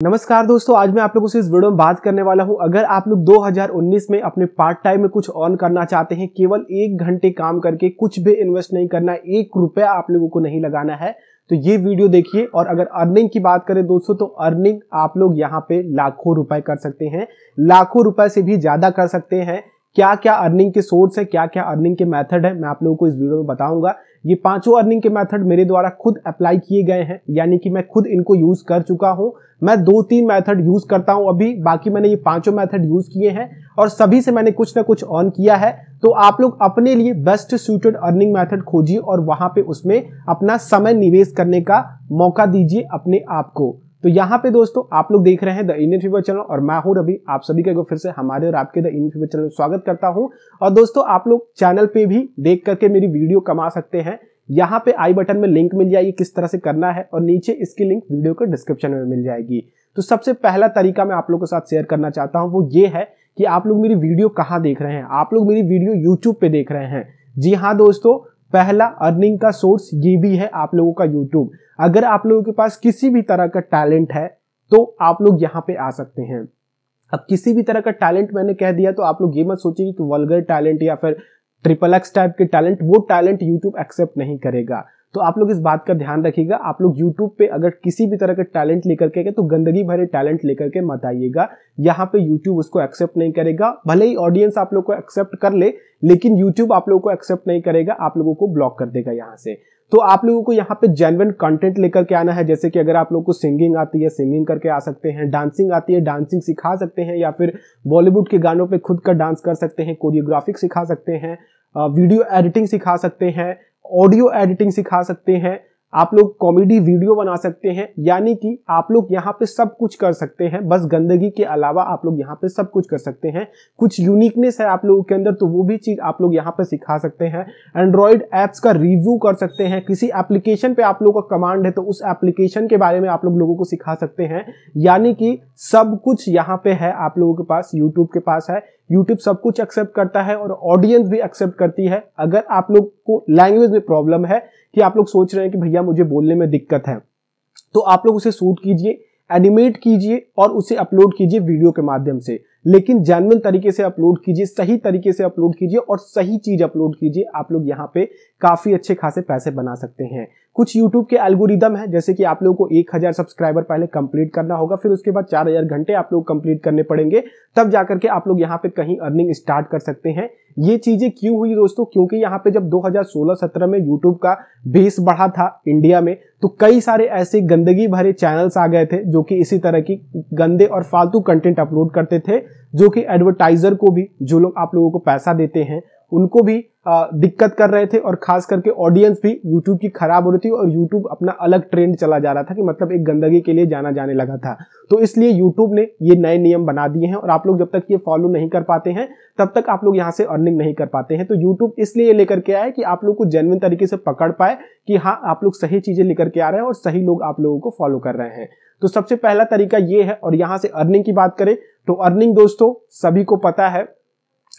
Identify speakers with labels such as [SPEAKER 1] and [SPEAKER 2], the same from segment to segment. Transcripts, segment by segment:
[SPEAKER 1] नमस्कार दोस्तों, आज मैं आप लोगों से इस वीडियो में बात करने वाला हूं। अगर आप लोग 2019 में अपने पार्ट टाइम में कुछ अर्न करना चाहते हैं, केवल 1 घंटे काम करके, कुछ भी इन्वेस्ट नहीं करना है, 1 रुपया आप लोगों को नहीं लगाना है, तो ये वीडियो देखिए। और अगर अर्निंग की बात करें दोस्तों, तो अर्निंग आप लोग यहाँ पे लाखों रुपए कर सकते हैं, लाखों रुपए से भी ज्यादा कर सकते हैं। क्या क्या अर्निंग के सोर्स है, क्या क्या अर्निंग के मेथड है, मैं आप लोगों को इस वीडियो में बताऊंगा। ये पांचों अर्निंग के मेथड मेरे द्वारा खुद अप्लाई किए गए हैं, यानी कि मैं खुद इनको यूज कर चुका हूं। मैं 2-3 मेथड यूज करता हूं अभी, बाकी मैंने ये पांचों मेथड यूज किए हैं और सभी से मैंने कुछ ना कुछ अर्न किया है। तो आप लोग अपने लिए बेस्ट सूटेड अर्निंग मेथड खोजिए और वहां पे उसमें अपना समय निवेश करने का मौका दीजिए अपने आप को। तो यहाँ पे दोस्तों आप लोग देख रहे हैं द इंडियन फीवर चैनल और मैं हूं रवि। आप सभी का फिर से हमारे और आपके द इंडियन फीवर चैनल में स्वागत करता हूं। और दोस्तों आप लोग चैनल पे भी देख करके मेरी वीडियो कमा सकते हैं। यहाँ पे आई बटन में लिंक मिल जाएगी किस तरह से करना है, और नीचे इसकी लिंक वीडियो के डिस्क्रिप्शन में मिल जाएगी। तो सबसे पहला तरीका मैं आप लोगों के साथ शेयर करना चाहता हूं, वो ये है कि आप लोग मेरी वीडियो कहाँ देख रहे हैं। आप लोग मेरी वीडियो यूट्यूब पे देख रहे हैं। जी हाँ दोस्तों, पहला अर्निंग का सोर्स ये भी है आप लोगों का यूट्यूब। अगर आप लोगों के पास किसी भी तरह का टैलेंट है तो आप लोग यहाँ पे आ सकते हैं। अब किसी भी तरह का टैलेंट मैंने कह दिया तो आप लोग ये मत सोचिए कि वल्गर टैलेंट या फिर XXX टाइप के टैलेंट, वो टैलेंट यूट्यूब एक्सेप्ट नहीं करेगा। तो आप लोग इस बात का ध्यान रखिएगा। आप लोग यूट्यूब पे अगर किसी भी तरह का टैलेंट लेकर के तो गंदगी भरे टैलेंट लेकर के मत आइएगा। यहाँ पे यूट्यूब उसको एक्सेप्ट नहीं करेगा। भले ही ऑडियंस आप लोग को एक्सेप्ट कर ले, लेकिन यूट्यूब आप लोगों को एक्सेप्ट नहीं करेगा, आप लोगों को ब्लॉक कर देगा यहाँ से। तो आप लोगों को यहाँ पे जेन्युइन कंटेंट लेकर के आना है। जैसे कि अगर आप लोगों को सिंगिंग आती है, सिंगिंग करके आ सकते हैं, डांसिंग आती है, डांसिंग सिखा सकते हैं, या फिर बॉलीवुड के गानों पे खुद का डांस कर सकते हैं, कोरियोग्राफिक सिखा सकते हैं, वीडियो एडिटिंग सिखा सकते हैं, ऑडियो एडिटिंग सिखा सकते हैं, आप लोग कॉमेडी वीडियो बना सकते हैं। यानी कि आप लोग यहाँ पे सब कुछ कर सकते हैं, बस गंदगी के अलावा आप लोग यहाँ पे सब कुछ कर सकते हैं। कुछ यूनिकनेस है आप लोगों के अंदर तो वो भी चीज आप लोग यहाँ पे सिखा सकते हैं। एंड्रॉइड एप्स का रिव्यू कर सकते हैं। किसी एप्लीकेशन पे आप लोगों का कमांड है तो उस एप्लीकेशन के बारे में आप लोगों को सिखा सकते हैं। यानी कि सब कुछ यहाँ पे है आप लोगों के पास, यूट्यूब के पास है। यूट्यूब सब कुछ एक्सेप्ट करता है और ऑडियंस भी एक्सेप्ट करती है। अगर आप लोग को लैंग्वेज में प्रॉब्लम है कि आप लोग सोच रहे हैं कि भैया मुझे बोलने में दिक्कत है, तो आप लोग उसे शूट कीजिए, एनिमेट कीजिए और उसे अपलोड कीजिए वीडियो के माध्यम से। लेकिन जेन्युइन तरीके से अपलोड कीजिए, सही तरीके से अपलोड कीजिए और सही चीज अपलोड कीजिए। आप लोग यहाँ पे काफी अच्छे खासे पैसे बना सकते हैं। कुछ YouTube के एल्गोरिदम है, जैसे कि आप लोगों को 1000 सब्सक्राइबर पहले कंप्लीट करना होगा, फिर उसके बाद 4000 घंटे आप लोग कंप्लीट करने पड़ेंगे, तब जाकर के आप लोग यहाँ पे कहीं अर्निंग स्टार्ट कर सकते हैं। ये चीजें क्यों हुई दोस्तों? क्योंकि यहाँ पे जब 2016-17 में YouTube का बेस बढ़ा था इंडिया में, तो कई सारे ऐसे गंदगी भरे चैनल्स आ गए थे जो कि इसी तरह की गंदे और फालतू कंटेंट अपलोड करते थे, जो कि एडवर्टाइजर को भी, जो लोग आप लोगों को पैसा देते हैं, उनको भी दिक्कत कर रहे थे। और खास करके ऑडियंस भी यूट्यूब की खराब हो रही थी और यूट्यूब अपना अलग ट्रेंड चला जा रहा था कि मतलब एक गंदगी के लिए जाना जाने लगा था। तो इसलिए यूट्यूब ने ये नए नियम बना दिए हैं और आप लोग जब तक ये फॉलो नहीं कर पाते हैं तब तक आप लोग यहाँ से अर्निंग नहीं कर पाते हैं। तो यूट्यूब इसलिए लेकर के आया है कि आप लोग को जेन्युइन तरीके से पकड़ पाए कि हाँ आप लोग सही चीजें लेकर के आ रहे हैं और सही लोग आप लोगों को फॉलो कर रहे हैं। तो सबसे पहला तरीका ये है। और यहाँ से अर्निंग की बात करें तो अर्निंग दोस्तों सभी को पता है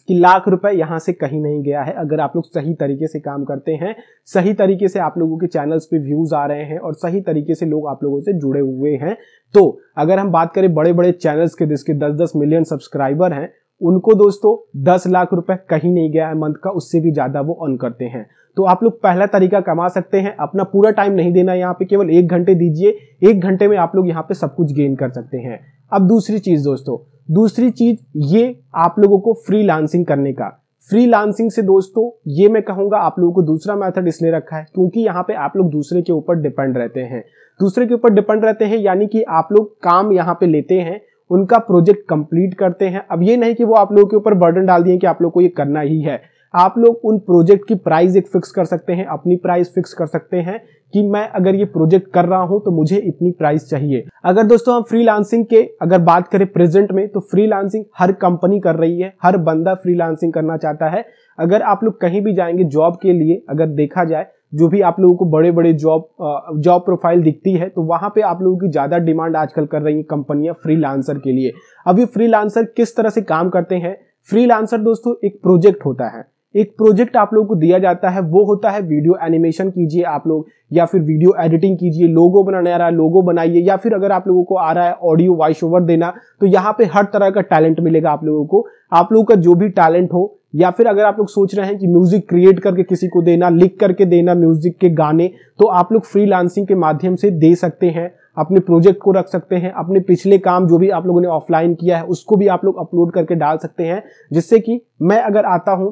[SPEAKER 1] कि लाख रुपए यहां से कहीं नहीं गया है। अगर आप लोग सही तरीके से काम करते हैं, सही तरीके से आप लोगों के चैनल्स पे व्यूज आ रहे हैं और सही तरीके से लोग आप लोगों से जुड़े हुए हैं, तो अगर हम बात करें बड़े बड़े चैनल्स के जिसके 10-10 मिलियन सब्सक्राइबर हैं, उनको दोस्तों 10 लाख रुपए कहीं नहीं गया है मंथ का, उससे भी ज्यादा वो अर्न करते हैं। तो आप लोग पहला तरीका कमा सकते हैं। अपना पूरा टाइम नहीं देना, यहाँ पे केवल 1 घंटे दीजिए। 1 घंटे में आप लोग यहाँ पे सब कुछ गेन कर सकते हैं। अब दूसरी चीज दोस्तों, दूसरी चीज ये आप लोगों को फ्रीलांसिंग करने का। फ्रीलांसिंग से दोस्तों ये मैं कहूंगा आप लोगों को दूसरा मेथड इसलिए रखा है क्योंकि यहाँ पे आप लोग दूसरे के ऊपर डिपेंड रहते हैं। दूसरे के ऊपर डिपेंड रहते हैं यानी कि आप लोग काम यहाँ पे लेते हैं, उनका प्रोजेक्ट कंप्लीट करते हैं। अब ये नहीं कि वो आप लोगों के ऊपर बर्डन डाल दिए कि आप लोग को ये करना ही है। आप लोग उन प्रोजेक्ट की प्राइस एक फिक्स कर सकते हैं, अपनी प्राइस फिक्स कर सकते हैं कि मैं अगर ये प्रोजेक्ट कर रहा हूं तो मुझे इतनी प्राइस चाहिए। अगर दोस्तों हम फ्रीलांसिंग के अगर बात करें प्रेजेंट में, तो फ्रीलांसिंग हर कंपनी कर रही है, हर बंदा फ्रीलांसिंग करना चाहता है। अगर आप लोग कहीं भी जाएंगे जॉब के लिए, अगर देखा जाए जो भी आप लोगों को बड़े बड़े जॉब प्रोफाइल दिखती है, तो वहां पे आप लोगों की ज्यादा डिमांड आजकल कर रही है कंपनियां फ्रीलांसर के लिए। अब ये फ्रीलांसर किस तरह से काम करते हैं? फ्रीलांसर दोस्तों एक प्रोजेक्ट होता है, एक प्रोजेक्ट आप लोगों को दिया जाता है, वो होता है वीडियो एनिमेशन कीजिए आप लोग, या फिर वीडियो एडिटिंग कीजिए, लोगो बनाने आ रहा है लोगो बनाइए, या फिर अगर आप लोगों को आ रहा है ऑडियो वॉइस ओवर देना, तो यहाँ पे हर तरह का टैलेंट मिलेगा आप लोगों को। आप लोगों का जो भी टैलेंट हो, या फिर अगर आप लोग सोच रहे हैं कि म्यूजिक क्रिएट करके किसी को देना, लिख करके देना म्यूजिक के गाने, तो आप लोग फ्रीलांसिंग के माध्यम से दे सकते हैं, अपने प्रोजेक्ट को रख सकते हैं, अपने पिछले काम जो भी आप लोगों ने ऑफलाइन किया है उसको भी आप लोग अपलोड करके डाल सकते हैं। जिससे कि मैं अगर आता हूं,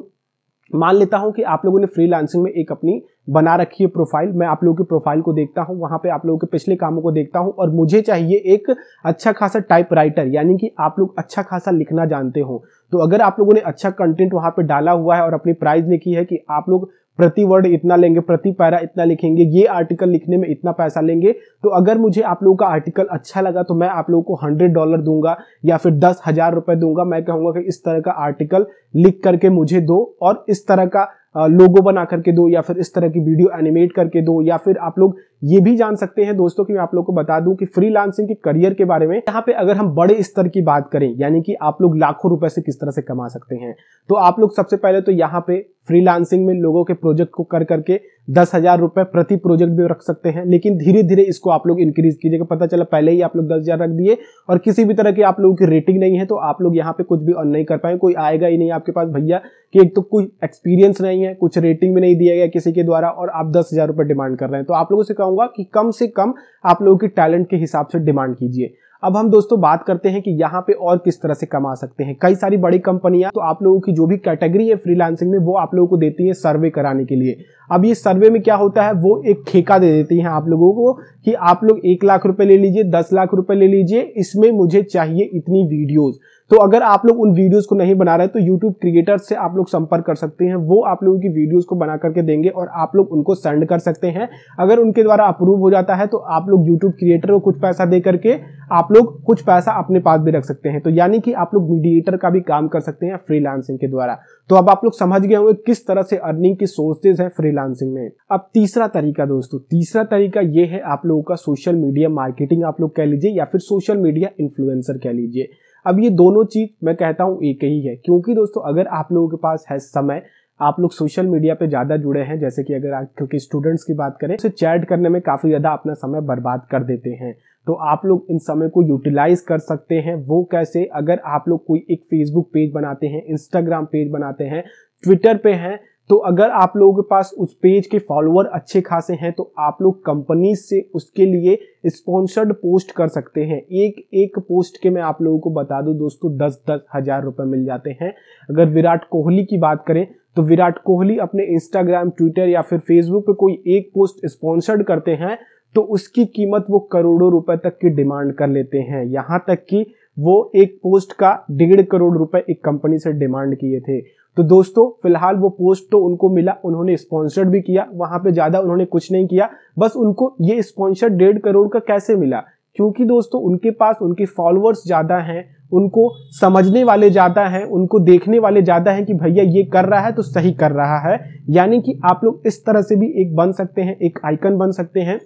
[SPEAKER 1] मान लेता हूं कि आप लोगों ने फ्रीलांसिंग में एक अपनी बना रखी है प्रोफाइल, मैं आप लोगों की प्रोफाइल को देखता हूं, वहां पे आप लोगों के पिछले कामों को देखता हूं, और मुझे चाहिए एक अच्छा खासा टाइप राइटर, यानी कि आप लोग अच्छा खासा लिखना जानते हो। तो अगर आप लोगों ने अच्छा कंटेंट वहां पे डाला हुआ है और अपनी प्राइस लिखी है कि आप लोग प्रति वर्ड इतना लेंगे, प्रति पैरा इतना लिखेंगे, ये आर्टिकल लिखने में इतना पैसा लेंगे, तो अगर मुझे आप लोगों का आर्टिकल अच्छा लगा तो मैं आप लोगों को $100 दूंगा या फिर 10,000 रुपए दूंगा। मैं कहूंगा कि इस तरह का आर्टिकल लिख करके मुझे दो, और इस तरह का लोगो बना करके दो, या फिर इस तरह की वीडियो एनिमेट करके दो। या फिर आप लोग ये भी जान सकते हैं दोस्तों कि मैं आप लोगों को बता दूं कि फ्रीलांसिंग के करियर के बारे में, यहाँ पे अगर हम बड़े स्तर की बात करें, यानी कि आप लोग लाखों रुपए से किस तरह से कमा सकते हैं, तो आप लोग सबसे पहले तो यहाँ पे फ्रीलांसिंग में लोगों के प्रोजेक्ट को कर करके 10,000 रुपए प्रति प्रोजेक्ट भी रख सकते हैं। लेकिन धीरे धीरे इसको आप लोग इंक्रीज कीजिएगा। पता चला पहले ही आप लोग 10,000 रख दिए और किसी भी तरह की आप लोगों की रेटिंग नहीं है, तो आप लोग यहाँ पे कुछ भी अर्न नहीं कर पाए, कोई आएगा ही नहीं आपके पास भैया, कि एक तो कोई एक्सपीरियंस नहीं है, कुछ रेटिंग भी नहीं दिया गया किसी के द्वारा, और आप 10,000 रुपए डिमांड कर रहे हैं। तो आप लोगों से कहूंगा कि कम से कम आप लोगों की टैलेंट के हिसाब से डिमांड कीजिए। अब हम दोस्तों बात करते हैं कि यहाँ पे और किस तरह से कमा सकते हैं। कई सारी बड़ी कंपनियां तो आप लोगों की जो भी कैटेगरी है फ्रीलांसिंग में, वो आप लोगों को देती है सर्वे कराने के लिए। अब ये सर्वे में क्या होता है, वो एक ठेका दे देती हैं आप लोगों को कि आप लोग 1 लाख रुपए ले लीजिए, 10 लाख रुपए ले लीजिए, इसमें मुझे चाहिए इतनी वीडियोस। तो अगर आप लोग उन वीडियोस को नहीं बना रहे तो यूट्यूब क्रिएटर्स से आप लोग संपर्क कर सकते हैं, वो आप लोगों की वीडियोस को बना करके देंगे और आप लोग उनको सेंड कर सकते हैं। अगर उनके द्वारा अप्रूव हो जाता है तो आप लोग यूट्यूब क्रिएटर को कुछ पैसा दे करके आप लोग कुछ पैसा अपने पास भी रख सकते हैं। तो यानी कि आप लोग मीडिएटर का भी काम कर सकते हैं फ्रीलांसिंग के द्वारा। तो अब आप लोग समझ गए होंगे किस तरह से अर्निंग की सोर्सेज है फ्रीलांसिंग में। अब तीसरा तरीका दोस्तों, तीसरा तरीका ये है आप लोगों का सोशल मीडिया मार्केटिंग आप लोग कह लीजिए, या फिर सोशल मीडिया इन्फ्लुएंसर कह लीजिए। अब ये दोनों चीज मैं कहता हूं एक ही है, क्योंकि दोस्तों अगर आप लोगों के पास है समय, आप लोग सोशल मीडिया पे ज्यादा जुड़े हैं, जैसे कि अगर आजकल के स्टूडेंट्स की बात करें तो चैट करने में काफी ज्यादा अपना समय बर्बाद कर देते हैं, तो आप लोग इन समय को यूटिलाइज कर सकते हैं। वो कैसे, अगर आप लोग कोई एक फेसबुक पेज बनाते हैं, इंस्टाग्राम पेज बनाते हैं, ट्विटर पे हैं, तो अगर आप लोगों के पास उस पेज के फॉलोअर अच्छे खासे हैं तो आप लोग कंपनी से उसके लिए स्पॉन्सर्ड पोस्ट कर सकते हैं। एक एक पोस्ट के मैं आप लोगों को बता दूं दोस्तों 10-10 हजार रुपए मिल जाते हैं। अगर विराट कोहली की बात करें तो विराट कोहली अपने इंस्टाग्राम, ट्विटर या फिर फेसबुक पे कोई एक पोस्ट स्पॉन्सर्ड करते हैं तो उसकी कीमत वो करोड़ों रुपए तक की डिमांड कर लेते हैं। यहां तक कि वो एक पोस्ट का 1.5 करोड़ रुपए एक कंपनी से डिमांड किए थे। तो दोस्तों फिलहाल वो पोस्ट तो उनको मिला, उन्होंने स्पॉन्सर्ड भी किया, वहां पे ज्यादा उन्होंने कुछ नहीं किया, बस उनको ये स्पॉन्सर्ड 1.5 करोड़ का कैसे मिला, क्योंकि दोस्तों उनके पास उनके फॉलोअर्स ज्यादा हैं, उनको समझने वाले ज्यादा हैं, उनको देखने वाले ज्यादा हैं कि भैया ये कर रहा है तो सही कर रहा है। यानी कि आप लोग इस तरह से भी एक बन सकते हैं, एक आइकन बन सकते हैं।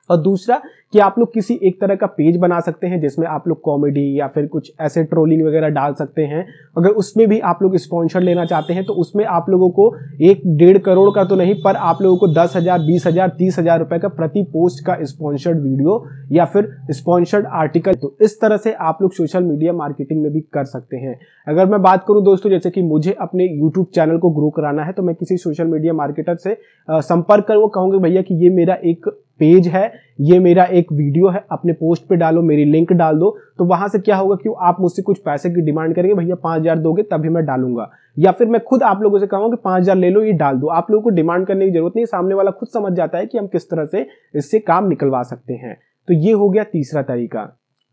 [SPEAKER 1] और दूसरा कि आप लोग किसी एक तरह का पेज बना सकते हैं जिसमें आप लोग कॉमेडी या फिर कुछ ऐसे ट्रोलिंग वगैरह डाल सकते हैं। अगर उसमें भी आप लोग स्पॉन्सर लेना चाहते हैं तो उसमें आप लोगों को 1-1.5 करोड़ का तो नहीं, पर आप लोगों को 10,000, 20,000, 30,000 रुपए का प्रति पोस्ट का स्पॉन्सर्ड वीडियो या फिर स्पॉन्सर्ड आर्टिकल, तो इस तरह से आप लोग सोशल मीडिया मार्केटिंग में भी कर सकते हैं। अगर मैं बात करूं दोस्तों, जैसे कि मुझे अपने यूट्यूब चैनल को ग्रो कराना है तो मैं किसी सोशल मीडिया मार्केटर से संपर्क करूंगा, कहूंगा भैया कि ये मेरा एक पेज है, ये मेरा एक वीडियो है, अपने पोस्ट पे डालो, मेरी लिंक डाल दो। तो वहां से क्या होगा कि आप मुझसे कुछ पैसे की डिमांड करेंगे, भैया 5,000 दोगे तभी मैं डालूंगा, या फिर मैं खुद आप लोगों से कहूंगा कि 5,000 ले लो, ये डाल दो। आप लोगों को डिमांड करने की जरूरत नहीं, सामने वाला खुद समझ जाता है कि हम किस तरह से इससे काम निकलवा सकते हैं। तो ये हो गया तीसरा तरीका।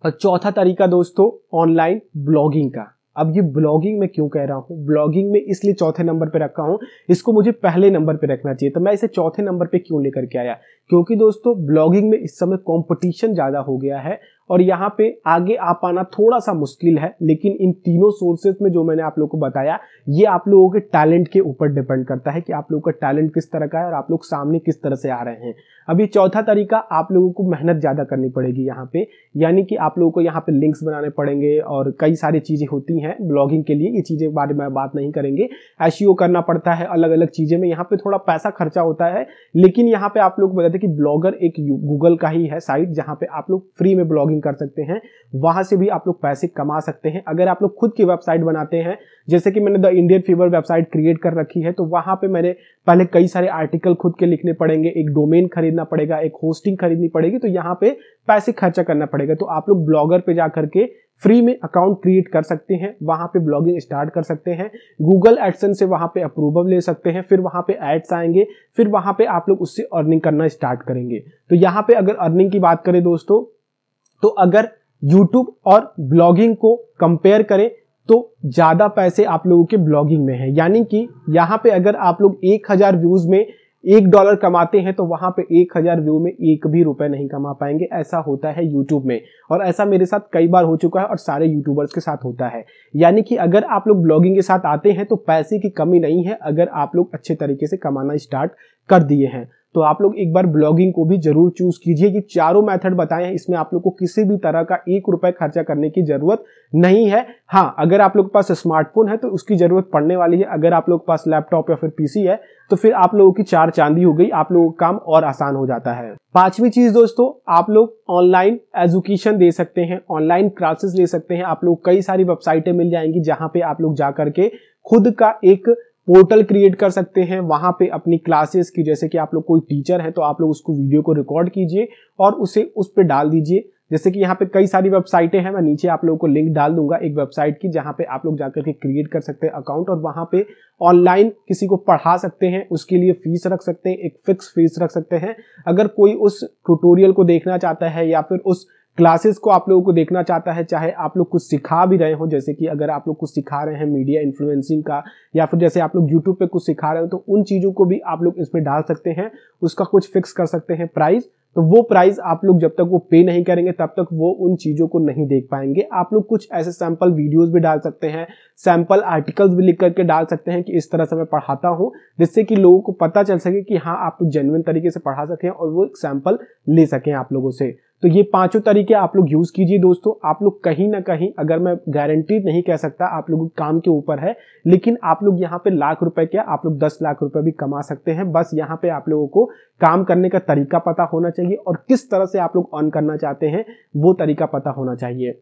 [SPEAKER 1] और चौथा तरीका दोस्तों ऑनलाइन ब्लॉगिंग का। अब ये ब्लॉगिंग में क्यों कह रहा हूं, ब्लॉगिंग में इसलिए चौथे नंबर पे रखा हूं, इसको मुझे पहले नंबर पे रखना चाहिए, तो मैं इसे चौथे नंबर पे क्यों लेकर के आया, क्योंकि दोस्तों ब्लॉगिंग में इस समय कंपटीशन ज्यादा हो गया है और यहाँ पे आगे आ पाना थोड़ा सा मुश्किल है। लेकिन इन तीनों सोर्सेज में जो मैंने आप लोगों को बताया, ये आप लोगों के टैलेंट के ऊपर डिपेंड करता है कि आप लोगों का टैलेंट किस तरह का है और आप लोग सामने किस तरह से आ रहे हैं। अभी चौथा तरीका, आप लोगों को मेहनत ज्यादा करनी पड़ेगी यहाँ पे, यानी कि आप लोगों को यहाँ पे लिंक्स बनाने पड़ेंगे और कई सारी चीजें होती हैं ब्लॉगिंग के लिए। ये चीजें के बारे में बात नहीं करेंगे। एसईओ करना पड़ता है, अलग अलग चीजें में यहाँ पे थोड़ा पैसा खर्चा होता है। लेकिन यहाँ पे आप लोग बताते हैं कि ब्लॉगर एक गूगल का ही है साइट, जहाँ पे आप लोग फ्री में ब्लॉगिंग कर सकते हैं, वहां से भी आप लोग पैसे कमा सकते हैं। अगर आप लोग खुद की वेबसाइट बनाते हैं, जैसे कि मैंने the Indian fever website create कर रखी है, तो वहां पे मैंने पहले कई सारे आर्टिकल खुद के लिखने पड़ेंगे, एक डोमेन खरीदना पड़ेगा, एक होस्टिंग खरीदनी पड़ेगी, तो यहाँ पे पैसे खर्चा करना पड़ेगा। तो आप लोग ब्लॉगर पे जाकर के फ्री में अकाउंट क्रिएट कर सकते हैं, वहां पे ब्लॉगिंग स्टार्ट कर सकते हैं। गूगल एडसेंस से वहां पे अप्रूवल ले सकते हैं, फिर वहां पे एड्स आएंगे, फिर वहां पे आप लोग उससे अर्निंग करना स्टार्ट करेंगे। तो यहाँ पे अगर अर्निंग की बात करें दोस्तों, तो अगर यूट्यूब और ब्लॉगिंग को कंपेयर करें तो ज्यादा पैसे आप लोगों के ब्लॉगिंग में है। यानी कि यहाँ पे अगर आप लोग 1000 व्यूज में $1 कमाते हैं, तो वहां पे 1000 व्यू में एक भी रुपए नहीं कमा पाएंगे। ऐसा होता है यूट्यूब में, और ऐसा मेरे साथ कई बार हो चुका है और सारे यूट्यूबर्स के साथ होता है। यानी कि अगर आप लोग ब्लॉगिंग के साथ आते हैं तो पैसे की कमी नहीं है, अगर आप लोग अच्छे तरीके से कमाना स्टार्ट कर दिए हैं। तो आप लोग एक बार ब्लॉगिंग को भी जरूर चूज कीजिए। ये चारों मेथड बताए हैं, इसमें आप लोग को किसी भी तरह का ₹1 खर्चा करने की जरूरत नहीं है। हाँ, अगर आप लोग के पास स्मार्टफोन है तो उसकी जरूरत पड़ने वाली है। अगर आप लोग के पास लैपटॉप या फिर पीसी है तो फिर आप लोगों की 4 चांदी हो गई, आप लोगों का काम और आसान हो जाता है। पांचवी चीज दोस्तों, आप लोग ऑनलाइन एजुकेशन दे सकते हैं, ऑनलाइन क्लासेस ले सकते हैं। आप लोग कई सारी वेबसाइटें मिल जाएंगी जहां पे आप लोग जाकर के खुद का एक पोर्टल क्रिएट कर सकते हैं। वहां पे अपनी क्लासेस की, जैसे कि आप लोग कोई टीचर है तो आप लोग उसको वीडियो को रिकॉर्ड कीजिए और उसे उस पर डाल दीजिए। जैसे कि यहाँ पे कई सारी वेबसाइटें हैं, मैं नीचे आप लोगों को लिंक डाल दूंगा एक वेबसाइट की, जहां पे आप लोग जाकर के क्रिएट कर सकते हैं अकाउंट और वहां पे ऑनलाइन किसी को पढ़ा सकते हैं। उसके लिए फीस रख सकते हैं, एक फिक्स फीस रख सकते हैं। अगर कोई उस ट्यूटोरियल को देखना चाहता है या फिर उस क्लासेस को आप लोगों को देखना चाहता है, चाहे आप लोग कुछ सिखा भी रहे हो, जैसे कि अगर आप लोग कुछ सिखा रहे हैं मीडिया इन्फ्लुएंसिंग का, या फिर जैसे आप लोग यूट्यूब पे कुछ सिखा रहे हो, तो उन चीजों को भी आप लोग इसमें डाल सकते हैं। उसका कुछ फिक्स कर सकते हैं प्राइस, तो वो प्राइस आप लोग जब तक वो पे नहीं करेंगे तब तक वो उन चीजों को नहीं देख पाएंगे। आप लोग कुछ ऐसे सैंपल वीडियोस भी डाल सकते हैं, सैंपल आर्टिकल्स भी लिख करके डाल सकते हैं कि इस तरह से मैं पढ़ाता हूं, जिससे कि लोगों को पता चल सके कि हाँ, आप जेन्युइन तरीके से पढ़ा सकें और वो एक सैंपल ले सकें आप लोगों से। तो ये पांचों तरीके आप लोग यूज कीजिए दोस्तों। आप लोग कहीं ना कहीं, अगर मैं गारंटी नहीं कह सकता, आप लोगों के काम के ऊपर है, लेकिन आप लोग यहाँ पे लाख रुपए क्या, आप लोग 10 लाख रुपए भी कमा सकते हैं। बस यहाँ पे आप लोगों को काम करने का तरीका पता होना चाहिए और किस तरह से आप लोग अर्न करना चाहते हैं वो तरीका पता होना चाहिए।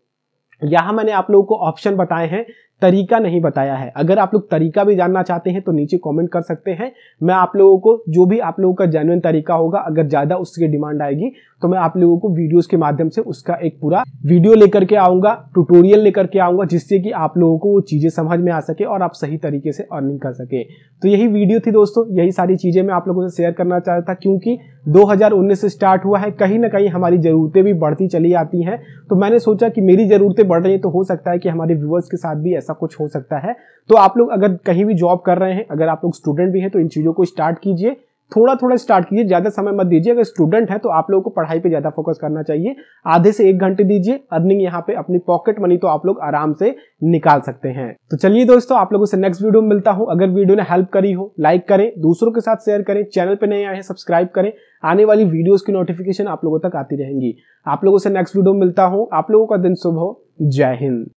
[SPEAKER 1] यहां मैंने आप लोगों को ऑप्शन बताए हैं, तरीका नहीं बताया है। अगर आप लोग तरीका भी जानना चाहते हैं तो नीचे कमेंट कर सकते हैं। मैं आप लोगों को जो भी आप लोगों का जेन्युइन तरीका होगा, अगर ज्यादा उसकी डिमांड आएगी तो मैं आप लोगों को वीडियोस के माध्यम से उसका एक पूरा वीडियो लेकर के आऊंगा, ट्यूटोरियल लेकर के आऊंगा, जिससे कि आप लोगों को वो चीजें समझ में आ सके और आप सही तरीके से अर्निंग कर सके। तो यही वीडियो थी दोस्तों, यही सारी चीजें मैं आप लोगों से शेयर करना चाहता था, क्योंकि 2019 से स्टार्ट हुआ है, कहीं ना कहीं हमारी जरूरतें भी बढ़ती चली आती हैं। तो मैंने सोचा कि मेरी जरूरतें बढ़ रही है तो हो सकता है कि हमारे व्यूअर्स के साथ भी ऐसा कुछ हो सकता है। तो आप लोग अगर कहीं भी जॉब कर रहे हैं, अगर आप लोग स्टूडेंट भी हैं, तो इन चीजों को स्टार्ट कीजिए, थोड़ा थोड़ा स्टार्ट कीजिए, ज्यादा समय मत दीजिए। अगर स्टूडेंट है तो आप लोगों को पढ़ाई पे ज्यादा फोकस करना चाहिए, आधे से 1 घंटे दीजिए। अर्निंग यहाँ पे अपनी पॉकेट मनी तो आप लोग आराम से निकाल सकते हैं। तो चलिए दोस्तों, आप लोगों से नेक्स्ट वीडियो में मिलता हूं। अगर वीडियो ने हेल्प करी हो, लाइक करें, दूसरों के साथ शेयर करें, चैनल पे नए आए हैं सब्सक्राइब करें, आने वाली वीडियोस की नोटिफिकेशन आप लोगों तक आती रहेंगी। आप लोगों से नेक्स्ट वीडियो में मिलता हूं। आप लोगों का दिन शुभ हो। जय हिंद।